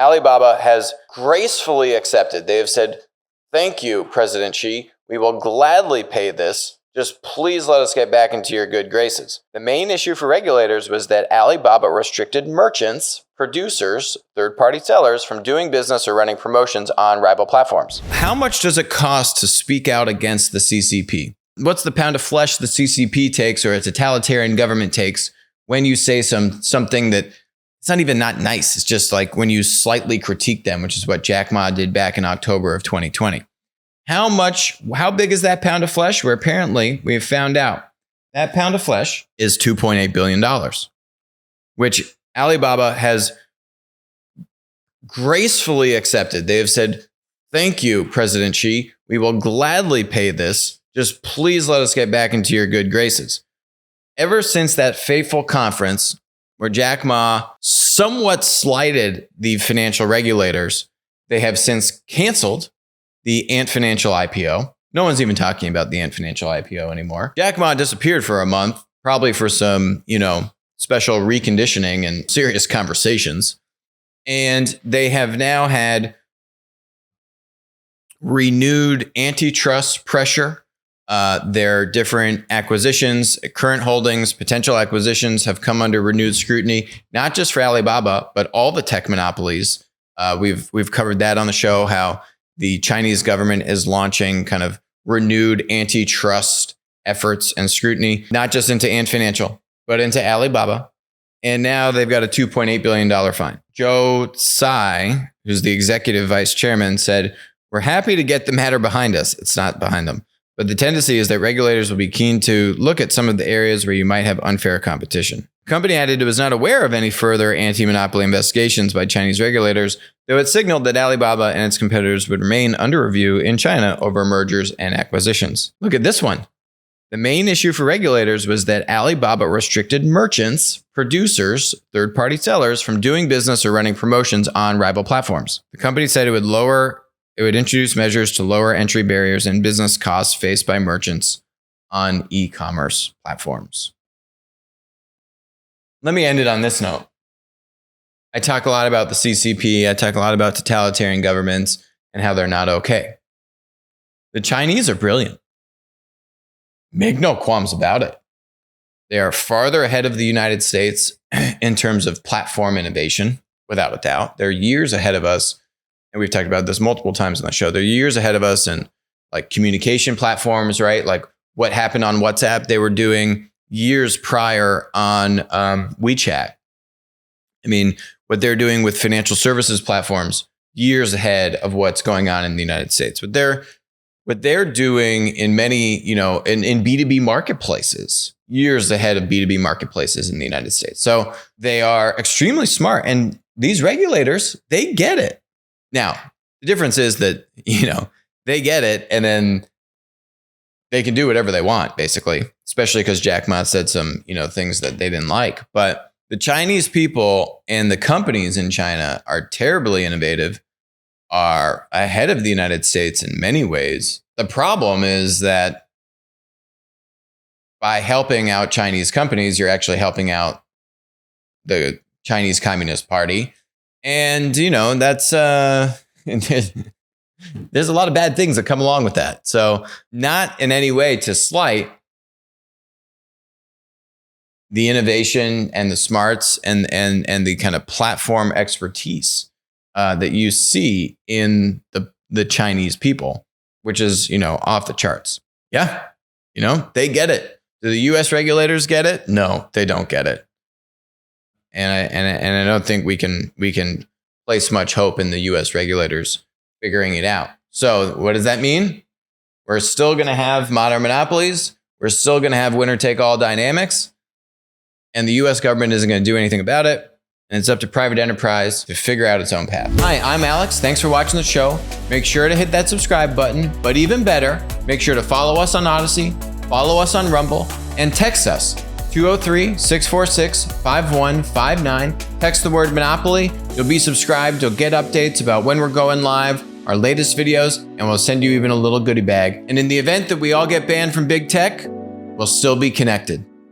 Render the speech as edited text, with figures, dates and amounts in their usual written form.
Alibaba has gracefully accepted. They have said, "Thank you, President Xi. We will gladly pay this. Just please let us get back into your good graces." The main issue for regulators was that Alibaba restricted merchants, producers, third-party sellers from doing business or running promotions on rival platforms. How much does it cost to speak out against the CCP? What's the pound of flesh the CCP takes or a totalitarian government takes when you say something that it's not even not nice? It's just like when you slightly critique them, which is what Jack Ma did back in October of 2020. How big is that pound of flesh? Where apparently we have found out that pound of flesh is $2.8 billion, which Alibaba has gracefully accepted. They have said, "Thank you, President Xi. We will gladly pay this. Just please let us get back into your good graces." Ever since that fateful conference where Jack Ma somewhat slighted the financial regulators, they have since canceled the Ant Financial IPO. No one's even talking about the Ant Financial IPO anymore. Jack Ma disappeared for a month, probably for some, special reconditioning and serious conversations. And they have now had renewed antitrust pressure. Their different acquisitions, current holdings, potential acquisitions have come under renewed scrutiny, not just for Alibaba, but all the tech monopolies. We've covered that on the show, how the Chinese government is launching kind of renewed antitrust efforts and scrutiny, not just into Ant Financial, but into Alibaba. And now they've got a $2.8 billion fine. Joe Tsai, who's the executive vice chairman, said, "We're happy to get the matter behind us." It's not behind them. But the tendency is that regulators will be keen to look at some of the areas where you might have unfair competition. The company added it was not aware of any further anti-monopoly investigations by Chinese regulators, though it signaled that Alibaba and its competitors would remain under review in China over mergers and acquisitions. Look at this one. The main issue for regulators was that Alibaba restricted merchants, producers, third-party sellers from doing business or running promotions on rival platforms. The company said it would introduce measures to lower entry barriers and business costs faced by merchants on e-commerce platforms. Let me end it on this note. I talk a lot about the CCP. I talk a lot about totalitarian governments and how they're not okay. The Chinese are brilliant. Make no qualms about it. They are farther ahead of the United States in terms of platform innovation, without a doubt. They're years ahead of us. And we've talked about this multiple times on the show. They're years ahead of us in like communication platforms, right? Like what happened on WhatsApp, they were doing years prior on WeChat. I mean, what they're doing with financial services platforms, years ahead of what's going on in the United States. What they're doing in many, in B2B marketplaces, years ahead of B2B marketplaces in the United States. So they are extremely smart. And these regulators, they get it. Now, the difference is that, they get it and then they can do whatever they want, basically, especially because Jack Ma said some, things that they didn't like. But the Chinese people and the companies in China are terribly innovative, are ahead of the United States in many ways. The problem is that by helping out Chinese companies, you're actually helping out the Chinese Communist Party. And, that's, there's a lot of bad things that come along with that. So not in any way to slight the innovation and the smarts and the kind of platform expertise that you see in the Chinese people, which is, off the charts. Yeah. They get it. Do the US regulators get it? No, they don't get it. And I don't think we can place much hope in the US regulators figuring it out. So what does that mean? We're still going to have modern monopolies. We're still going to have winner-take-all dynamics. And the US government isn't going to do anything about it. And it's up to private enterprise to figure out its own path. Hi, I'm Alex. Thanks for watching the show. Make sure to hit that subscribe button. But even better, make sure to follow us on Odyssey, follow us on Rumble, and text us 203-646-5159. Text the word Monopoly. You'll be subscribed. You'll get updates about when we're going live, our latest videos, and we'll send you even a little goodie bag. And in the event that we all get banned from big tech, we'll still be connected.